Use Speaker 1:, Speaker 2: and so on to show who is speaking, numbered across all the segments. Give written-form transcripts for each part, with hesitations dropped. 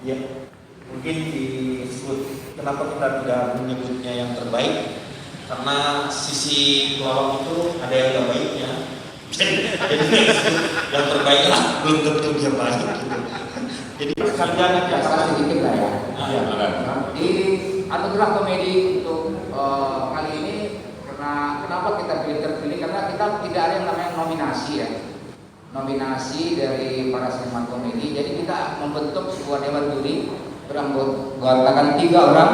Speaker 1: Ya, mungkin disebut kenapa kita tidak menyebutnya yang terbaik, karena sisi pelawak itu ada yang tidak baiknya. Jadi yang terbaik lah belum tentu dia baik gitu. Jadi sarjana
Speaker 2: Ya, salah sedikit lah ya.
Speaker 1: ya.
Speaker 2: Di anugerah komedi untuk kali ini, karena kenapa kita terpilih, karena kita tidak ada yang namanya nominasi ya. Nominasi dari para seniman komedi. Jadi kita membentuk sebuah dewan juri beranggotakan 3 orang.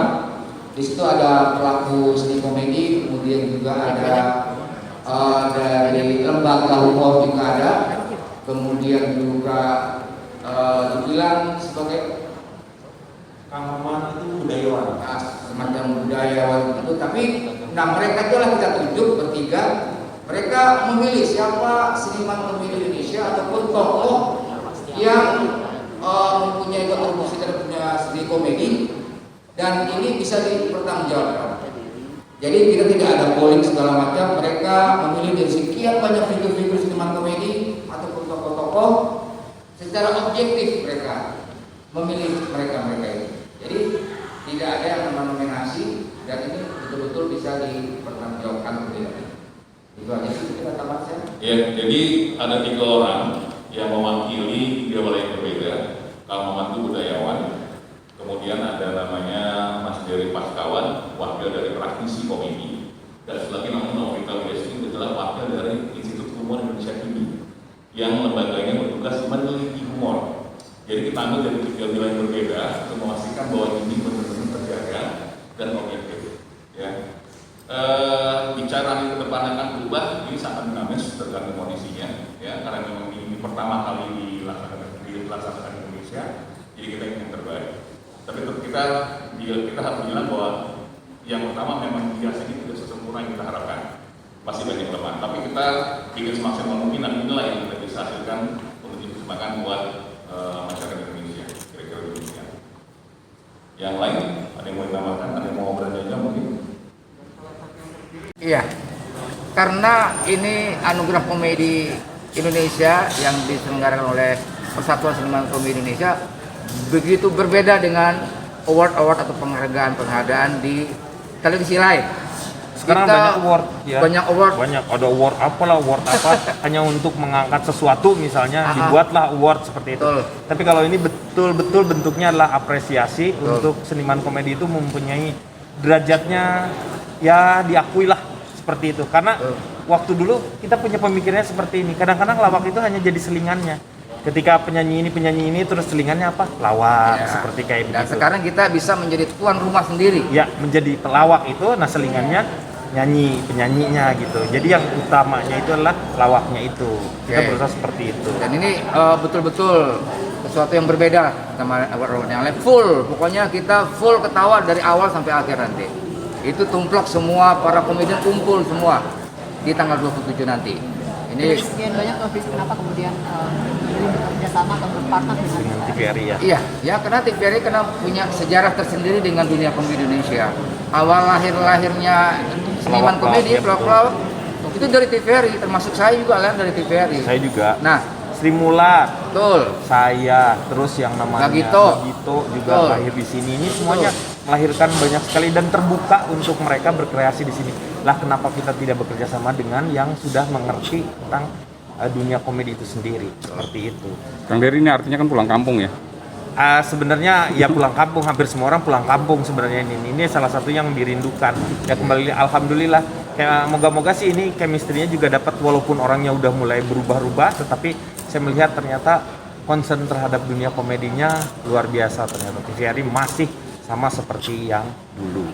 Speaker 2: Di situ ada pelaku seni komedi, kemudian juga ada dari lembaga humor juga ada, kemudian juga dibilang sebagai
Speaker 1: Kameraman itu budayawan,
Speaker 2: semacam budayawan itu. Tapi mereka itulah kita tunjuk bertiga. Mereka memilih siapa seniman komedi Indonesia ataupun tokoh yang mempunyai kontribusi terhadap dunia seni komedi, dan ini bisa dipertanggungjawabkan. Jadi kita tidak ada polling segala macam. Mereka memilih dari sekian banyak figur-figur seniman komedi ataupun tokoh-tokoh, secara objektif mereka memilih mereka ini. Jadi tidak ada yang nominasi, dan ini betul-betul bisa dipertanggungjawabkan. Itu aja sih kita tambah saya.
Speaker 3: Ya, jadi ada 3 orang yang mewakili 3 wilayah yang berbeda. Kang Maman itu budayawan, kemudian ada namanya Mas Dery Paskawan, wakil dari praktisi komedi, dan satu lagi namanya Novita Westi adalah wakil dari Institut Humor Indonesia Kini, yang lembaganya bertugas meneliti humor. Jadi kita ambil dari 3 wilayah yang berbeda untuk memastikan bahwa ini benar-benar terjaga dan objektif. Ya. Bicara ke depan akan berubah, ini sangat dinamis tergantung kondisinya, ya, karena memang ini pertama kali dilaksanakan di Indonesia, jadi kita ingin yang terbaik. Tapi kita harus bilang bahwa yang pertama memang biasa ini tidak sesempurna yang kita harapkan, masih banyak kelemahan. Tapi kita ingin semaksimal mungkin, dan inilah yang kita bisa hasilkan untuk dipersiapkan buat masyarakat Indonesia. Kira-kira demikian. Yang lain ada yang mau ditambahkan, ada yang mau bertanya mungkin?
Speaker 2: Iya, karena ini anugerah komedi Indonesia yang diselenggarakan oleh Persatuan Seniman Komedi Indonesia, begitu berbeda dengan award-award atau penghargaan di televisi lain.
Speaker 4: Sekarang
Speaker 2: Kita
Speaker 4: banyak award, ya.
Speaker 2: Banyak award.
Speaker 4: Banyak, ada award apalah, award apa, hanya untuk mengangkat sesuatu misalnya, dibuatlah award seperti itu.
Speaker 2: Betul.
Speaker 4: Tapi kalau ini betul-betul bentuknya adalah apresiasi untuk seniman komedi itu mempunyai derajatnya, ya diakui lah seperti itu. Karena waktu dulu kita punya pemikirannya seperti ini. Kadang-kadang lawak itu hanya jadi selingannya. Ketika penyanyi ini terus selingannya apa? Lawak,
Speaker 2: Ya.
Speaker 4: seperti kayak
Speaker 2: Dan
Speaker 4: begitu.
Speaker 2: sekarang kita bisa menjadi tuan rumah sendiri.
Speaker 4: Ya, menjadi pelawak itu, nah selingannya penyanyinya gitu. Jadi yang utamanya itu adalah lawaknya itu. Kita
Speaker 2: Oke.
Speaker 4: berusaha seperti itu.
Speaker 2: Dan ini betul-betul sesuatu yang berbeda sama award yang lain. Full, pokoknya kita full ketawa dari awal sampai akhir nanti. Itu tumplak semua para komedian kumpul semua di tanggal 27 nanti. Ini
Speaker 5: sekian banyak kenapa kemudian bekerja sama atau berpartner dengan
Speaker 4: TVRI ya.
Speaker 2: iya, ya karena TVRI punya sejarah tersendiri dengan dunia komedi Indonesia. Awal lahirnya seniman komedi,
Speaker 4: ya,
Speaker 2: pelawak itu dari TVRI, termasuk saya juga lah dari TVRI.
Speaker 4: Saya juga.
Speaker 2: Nah,
Speaker 4: Sri Mulat,
Speaker 2: betul.
Speaker 4: saya, terus yang namanya
Speaker 2: Bagito
Speaker 4: juga
Speaker 2: betul.
Speaker 4: lahir di sini. Ini semuanya melahirkan banyak sekali dan terbuka untuk mereka berkreasi di sini. Lah kenapa kita tidak bekerja sama dengan yang sudah mengerti tentang dunia komedi itu sendiri, seperti itu.
Speaker 6: Kang Dery, ini artinya kan pulang kampung ya?
Speaker 4: Sebenarnya ya pulang kampung, hampir semua orang pulang kampung sebenarnya ini salah satu yang dirindukan. Ya kembali, alhamdulillah. Kayak moga-moga sih ini chemistry-nya juga dapat, walaupun orangnya udah mulai berubah-ubah, tetapi saya melihat ternyata concern terhadap dunia komedinya luar biasa. Ternyata TVRI masih sama seperti yang dulu.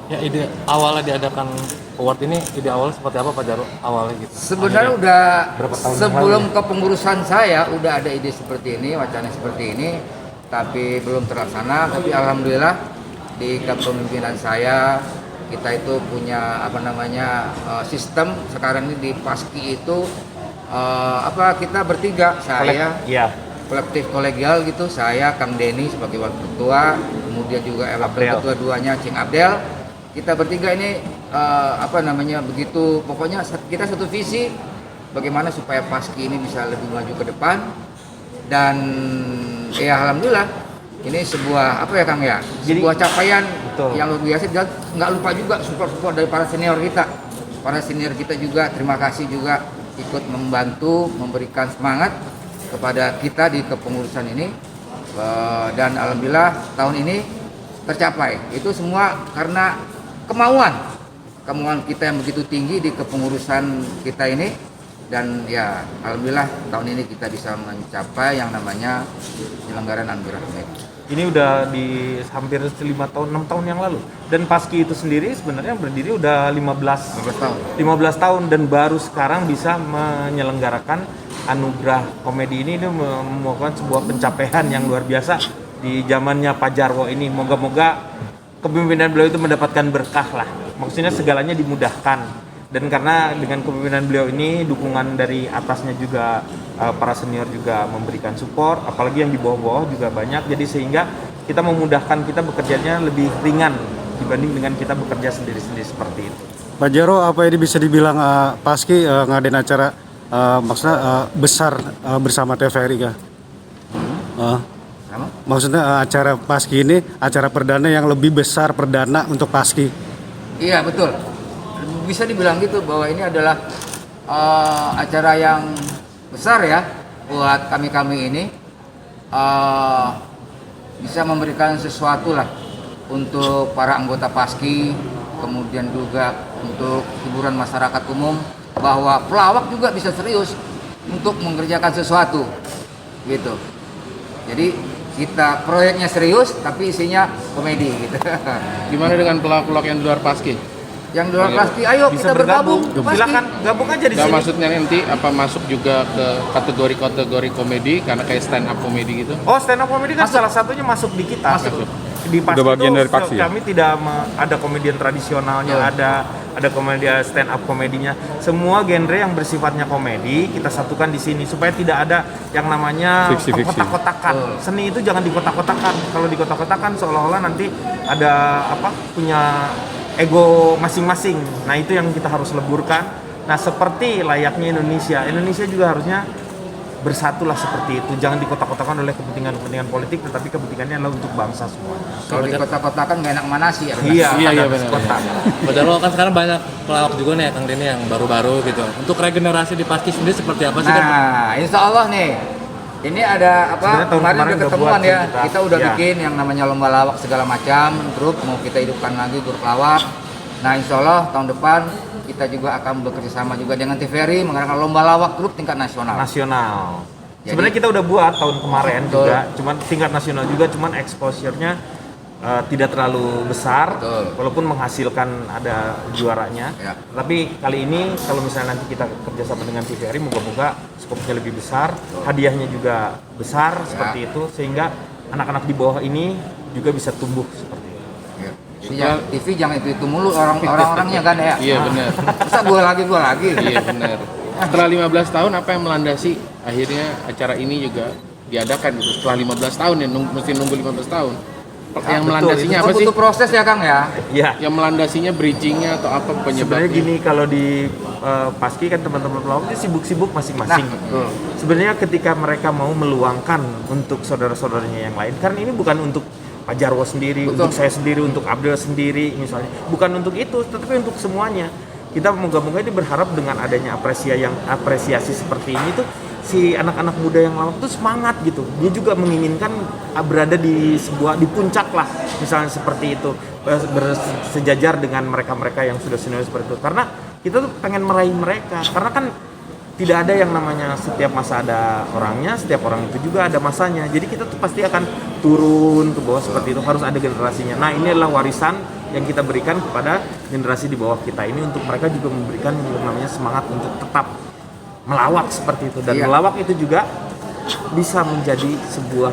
Speaker 7: Ya, ide awalnya diadakan award ini, ide awal seperti apa Pak Jarwo awalnya gitu?
Speaker 2: Sebenarnya udah
Speaker 4: berapa tahun yang
Speaker 2: sebelum
Speaker 4: lalu
Speaker 2: kepengurusan saya udah ada ide seperti ini, wacana seperti ini, tapi belum terlaksana. Tapi alhamdulillah di kepemimpinan saya kita itu punya sistem sekarang ini di Paski itu kita bertiga, saya
Speaker 4: Ya,
Speaker 2: kolektif kolegial gitu, saya Kang Denny sebagai wakil ketua, kemudian juga wakil ketua duanya Cing Abdel. Kita bertiga ini begitu, pokoknya kita satu visi bagaimana supaya Paski ini bisa lebih maju ke depan. Dan ya alhamdulillah ini sebuah apa ya Kang ya?
Speaker 4: Jadi-
Speaker 2: Sebuah capaian
Speaker 4: Betul.
Speaker 2: yang luar biasa dan nggak lupa juga support dari para senior kita. Para senior kita juga terima kasih juga ikut membantu memberikan semangat kepada kita di kepengurusan ini. Dan alhamdulillah tahun ini tercapai. Itu semua karena kemauan kita yang begitu tinggi di kepengurusan kita ini, dan ya alhamdulillah tahun ini kita bisa mencapai yang namanya penyelenggaraan Anugerah Komedi.
Speaker 4: Ini udah di hampir 5 tahun, 6 tahun yang lalu. Dan Paski itu sendiri sebenarnya berdiri udah 15
Speaker 2: tahun.
Speaker 4: 15 tahun dan baru sekarang bisa menyelenggarakan Anugerah Komedi ini merupakan sebuah pencapaian yang luar biasa di zamannya Pak Jarwo ini. Moga-moga kepemimpinan beliau itu mendapatkan berkah lah. Maksudnya segalanya dimudahkan. Dan karena dengan kepemimpinan beliau ini dukungan dari atasnya juga para senior juga memberikan support, apalagi yang di bawah-bawah juga banyak, jadi sehingga kita memudahkan kita bekerjanya lebih ringan dibanding dengan kita bekerja sendiri-sendiri seperti itu.
Speaker 8: Pak Jaro, apa ini bisa dibilang Paski ngadain acara maksudnya besar bersama TVRI kah?
Speaker 2: Sama?
Speaker 8: Maksudnya acara Paski ini acara perdana yang lebih besar perdana untuk Paski.
Speaker 2: Iya betul. Bisa dibilang gitu bahwa ini adalah acara yang besar ya buat kami ini, bisa memberikan sesuatu lah untuk para anggota Paski, kemudian juga untuk hiburan masyarakat umum, bahwa pelawak juga bisa serius untuk mengerjakan sesuatu gitu. Jadi kita proyeknya serius tapi isinya komedi gitu.
Speaker 7: Gimana dengan pelawak-pelawak yang di luar Paski?
Speaker 2: Yang di luar Paski, ayo
Speaker 4: Bisa
Speaker 2: kita bergabung. Paski.
Speaker 4: Silakan gabung aja di
Speaker 7: Nggak,
Speaker 4: sini.
Speaker 7: maksudnya nanti apa masuk juga ke kategori-kategori komedi karena kayak stand up komedi gitu?
Speaker 4: Oh, stand up comedy kan salah satunya masuk di kita.
Speaker 2: Masuk.
Speaker 4: Di Paski
Speaker 6: Udah bagian
Speaker 4: itu
Speaker 6: dari Paksi ya?
Speaker 4: kami tidak ada komedian tradisionalnya, ada komedian stand up komedinya. Semua genre yang bersifatnya komedi kita satukan di sini supaya tidak ada yang namanya
Speaker 6: Fiksi-fiksi.
Speaker 4: kotak-kotakan. Seni itu jangan dikotak-kotakan. Kalau dikotak-kotakan seolah-olah nanti ada punya ego masing-masing. Nah, itu yang kita harus leburkan. Nah, seperti layaknya Indonesia juga harusnya bersatulah seperti itu. Jangan dikotak-kotakan oleh kepentingan politik, tetapi kepentingannya adalah untuk bangsa semua.
Speaker 2: Kalau di kota-kotakan gak enak mana sih ya?
Speaker 7: Iya,
Speaker 4: ada
Speaker 7: benar.
Speaker 4: kotak.
Speaker 7: Padahal kan sekarang banyak pelawak juga nih Kang Denny yang baru-baru gitu. Untuk regenerasi di Paski sendiri seperti apa sih kan?
Speaker 2: Nah, insya Allah nih, ini ada
Speaker 4: Sebenarnya tahun
Speaker 2: kemarin
Speaker 4: kemarin
Speaker 2: udah
Speaker 4: udah
Speaker 2: ketemuan
Speaker 4: buat
Speaker 2: ya.
Speaker 4: sih
Speaker 2: Kita udah
Speaker 4: ya.
Speaker 2: bikin yang namanya lomba lawak segala macam, grup mau kita hidupkan lagi grup lawak. Nah, insya Allah tahun depan kita juga akan bekerja sama juga dengan TVRI mengadakan lomba lawak grup tingkat nasional.
Speaker 4: Nasional.
Speaker 2: Jadi-
Speaker 4: Sebenarnya kita udah buat tahun kemarin
Speaker 2: Betul.
Speaker 4: juga, cuman tingkat nasional juga, cuman exposure-nya tidak terlalu besar,
Speaker 2: Betul.
Speaker 4: walaupun menghasilkan ada juaranya.
Speaker 2: Ya.
Speaker 4: Tapi kali ini kalau misalnya nanti kita kerjasama dengan TVRI, moga-moga skopnya lebih besar, hadiahnya juga besar seperti itu, sehingga anak-anak di bawah ini juga bisa tumbuh seperti itu.
Speaker 2: Ya. Jadi TV jangan itu mulu orang-orangnya kan ya.
Speaker 7: Iya benar.
Speaker 2: Masa gue lagi.
Speaker 7: Iya benar. Setelah 15 tahun apa yang melandasi akhirnya acara ini juga diadakan gitu. Setelah 15 tahun ya mesti nunggu 15 tahun. Yang
Speaker 4: betul,
Speaker 7: melandasinya
Speaker 2: Oh,
Speaker 7: apa sih?
Speaker 2: butuh proses ya Kang ya.
Speaker 4: Ya.
Speaker 7: Yang melandasinya bridgingnya atau apa penyebabnya?
Speaker 4: Sebenarnya gini, kalau di Paski kan teman-teman pelawak itu sibuk-sibuk masing-masing.
Speaker 2: Nah, betul.
Speaker 4: Sebenarnya ketika mereka mau meluangkan untuk saudara-saudaranya yang lain, karena ini bukan untuk Pak Jarwo sendiri,
Speaker 2: Betul.
Speaker 4: untuk saya sendiri, untuk Abdul sendiri misalnya, bukan untuk itu, tetapi untuk semuanya. Kita moga-moga ini berharap dengan adanya apresiasi seperti ini tuh si anak-anak muda yang lawak tuh semangat gitu. Dia juga menginginkan berada di puncak lah, misalnya seperti itu, bersejajar dengan mereka-mereka yang sudah senior seperti itu. Karena kita tuh pengen meraih mereka, karena kan tidak ada yang namanya setiap masa ada orangnya, setiap orang itu juga ada masanya. Jadi kita tuh pasti akan turun ke bawah seperti itu, harus ada generasinya. Nah, ini adalah warisan yang kita berikan kepada generasi di bawah kita ini untuk mereka juga memberikan yang namanya semangat untuk tetap melawak seperti itu. Dan
Speaker 2: Iya.
Speaker 4: melawak itu juga bisa menjadi sebuah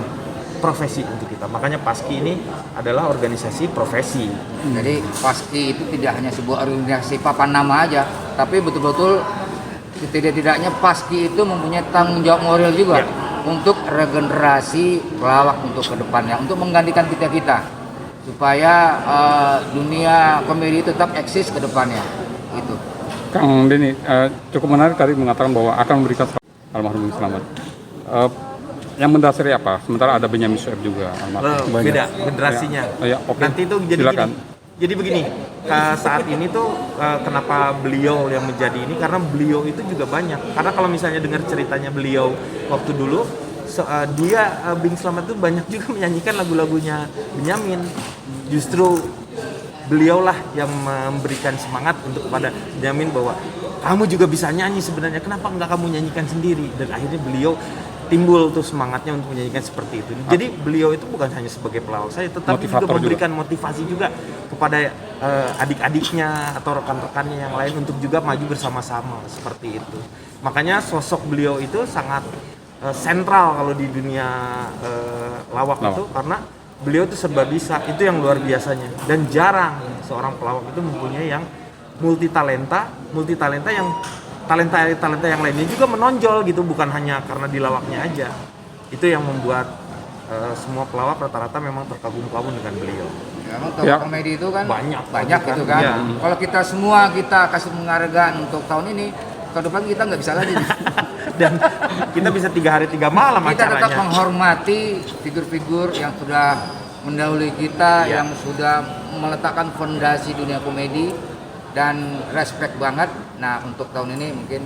Speaker 4: profesi untuk kita. Makanya Paski ini adalah organisasi profesi.
Speaker 2: Jadi Paski itu tidak hanya sebuah organisasi papan nama aja, tapi betul-betul setidak-tidaknya Paski itu mempunyai tanggung jawab moral juga
Speaker 4: Ya.
Speaker 2: untuk regenerasi pelawak untuk kedepannya, untuk menggantikan kita supaya dunia komedi tetap eksis ke depannya. Itu.
Speaker 6: Kang Denny, cukup menarik tadi mengatakan bahwa akan memberikan almarhum selamat. Yang mendasari apa? Sementara ada Benyamin Sueb juga.
Speaker 4: Beda generasinya.
Speaker 6: Ya, oke.
Speaker 4: Nanti itu jadi
Speaker 6: Silakan.
Speaker 4: gini. Jadi begini, saat ini tuh kenapa beliau yang menjadi ini, karena beliau itu juga banyak. Karena kalau misalnya dengar ceritanya beliau waktu dulu, Bing Slamet itu banyak juga menyanyikan lagu-lagunya Benyamin. Justru beliaulah yang memberikan semangat untuk kepada Benyamin bahwa kamu juga bisa nyanyi sebenarnya, kenapa nggak kamu nyanyikan sendiri? Dan akhirnya beliau timbul tuh semangatnya untuk menyanyikan seperti itu. Jadi beliau itu bukan hanya sebagai pelawak saya, tetapi juga memberikan motivasi juga kepada adik-adiknya atau rekan-rekannya yang lain untuk juga maju bersama-sama seperti itu. Makanya sosok beliau itu sangat sentral kalau di dunia lawak itu, karena beliau itu serba bisa, itu yang luar biasanya. Dan jarang seorang pelawak itu mempunyai yang multi talenta yang talenta yang lainnya juga menonjol gitu, bukan hanya karena di lawaknya aja. Itu yang membuat semua pelawak rata-rata memang terkagum-kagum dengan beliau.
Speaker 2: Memang tokoh komedi itu kan banyak gitu kan.
Speaker 4: Ya.
Speaker 2: Kalau kita semua kasih penghargaan untuk tahun ini, tahun depan kita nggak bisa lagi.
Speaker 4: Dan kita bisa 3 hari 3 malam
Speaker 2: Kita
Speaker 4: acaranya.
Speaker 2: tetap menghormati figur-figur yang sudah mendahului kita, yang sudah meletakkan fondasi dunia komedi, dan respect banget. Nah, untuk tahun ini mungkin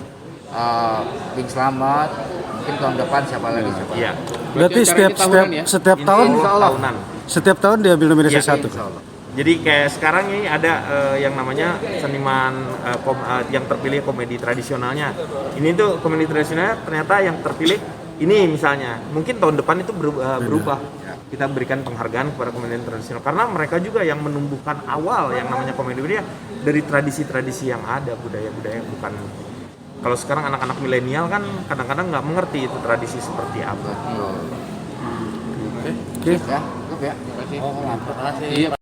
Speaker 2: Bing Slamet, mungkin tahun depan siapa lagi?
Speaker 4: Iya.
Speaker 8: Berarti
Speaker 7: acara ini tahunan ya?
Speaker 8: setiap tahun
Speaker 2: Insya Allah.
Speaker 4: Tahunan.
Speaker 8: setiap tahun diambil nominasi
Speaker 4: Iya,
Speaker 8: satu.
Speaker 4: Jadi kayak sekarang ini ada yang namanya seniman yang terpilih komedi tradisionalnya. Ini tuh komedi tradisionalnya ternyata yang terpilih ini misalnya. Mungkin tahun depan itu berubah. Kita berikan penghargaan kepada komedi tradisional karena mereka juga yang menumbuhkan awal yang namanya komedi dia dari tradisi-tradisi yang ada, budaya-budaya, bukan. Kalau sekarang anak-anak milenial kan kadang-kadang nggak mengerti itu tradisi seperti apa.
Speaker 2: Ya, cukup ya.
Speaker 7: Iya.